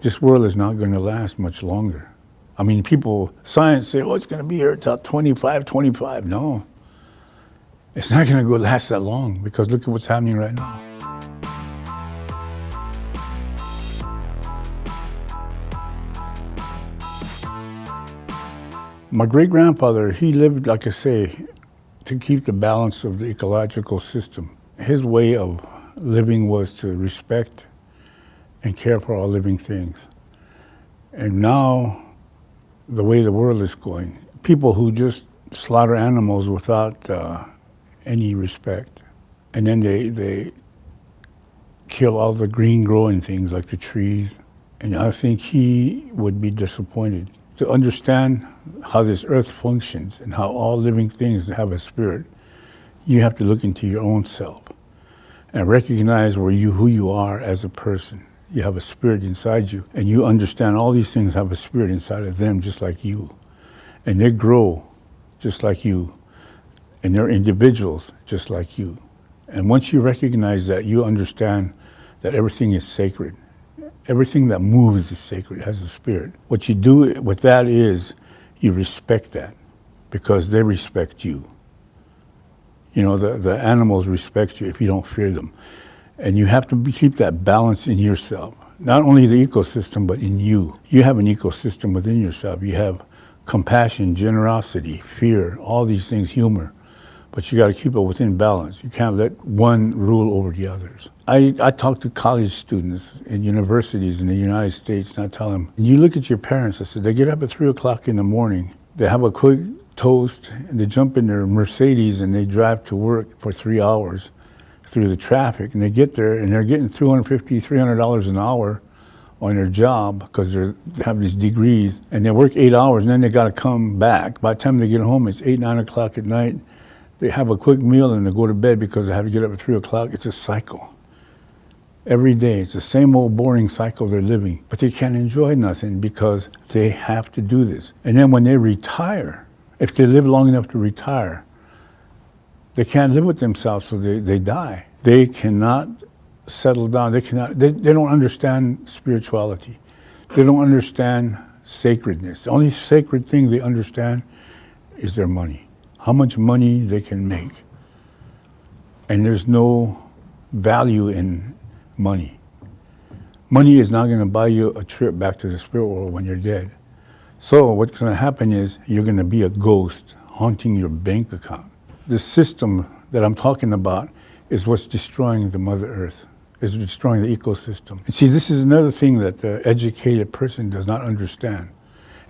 This world is not going to last much longer. I mean, science say, oh, it's going to be here until 25. No, it's not going to go last that long, because look at what's happening right now. My great-grandfather, he lived, like I say, to keep the balance of the ecological system. His way of living was to respect and care for all living things. And now, the way the world is going, people who just slaughter animals without any respect, and then they kill all the green growing things like the trees. And I think he would be disappointed. To understand how this earth functions and how all living things have a spirit, you have to look into your own self and recognize who you are as a person. You have a spirit inside you, and you understand all these things have a spirit inside of them just like you. And they grow just like you, and they're individuals just like you. And once you recognize that, you understand that everything is sacred. Everything that moves is sacred, has a spirit. What you do with that is you respect that, because they respect you. You know, the animals respect you if you don't fear them. And you have to keep that balance in yourself. Not only the ecosystem, but in you. You have an ecosystem within yourself. You have compassion, generosity, fear, all these things, humor. But you got to keep it within balance. You can't let one rule over the others. I talk to college students in universities in the United States, and I tell them, you look at your parents, I said, they get up at 3 o'clock in the morning, they have a quick toast, and they jump in their Mercedes and they drive to work for 3 hours through the traffic, and they get there and they're getting $250, $300 an hour on their job because they have these degrees, and they work 8 hours, and then they got to come back. By the time they get home, it's 8, 9 o'clock at night. They have a quick meal and they go to bed because they have to get up at 3 o'clock. It's a cycle. Every day, it's the same old boring cycle they're living. But they can't enjoy nothing because they have to do this. And then when they retire, if they live long enough to retire, they can't live with themselves, so they die. They cannot settle down. They don't understand spirituality. They don't understand sacredness. The only sacred thing they understand is their money. How much money they can make. And there's no value in money. Money is not going to buy you a trip back to the spirit world when you're dead. So what's going to happen is you're going to be a ghost haunting your bank account. The system that I'm talking about is what's destroying the Mother Earth, is destroying the ecosystem. And see, this is another thing that the educated person does not understand.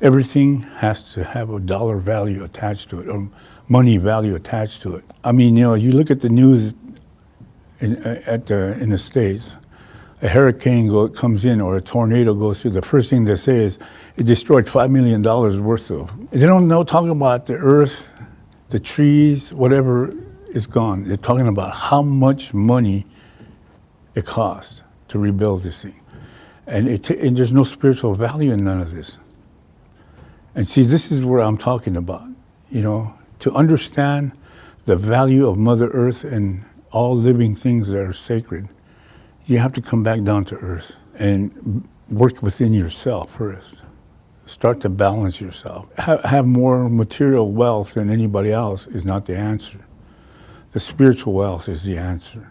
Everything has to have a dollar value attached to it, or money value attached to it. I mean, you know, you look at the news in the States, a hurricane comes in or a tornado goes through, the first thing they say is it destroyed $5 million worth of. They don't know, talking about the earth, the trees, whatever is gone. They're talking about how much money it cost to rebuild this thing. And there's no spiritual value in none of this. And see, this is where I'm talking about, you know, to understand the value of Mother Earth and all living things that are sacred, you have to come back down to earth and work within yourself first. Start to balance yourself. Have more material wealth than anybody else is not the answer. The spiritual wealth is the answer.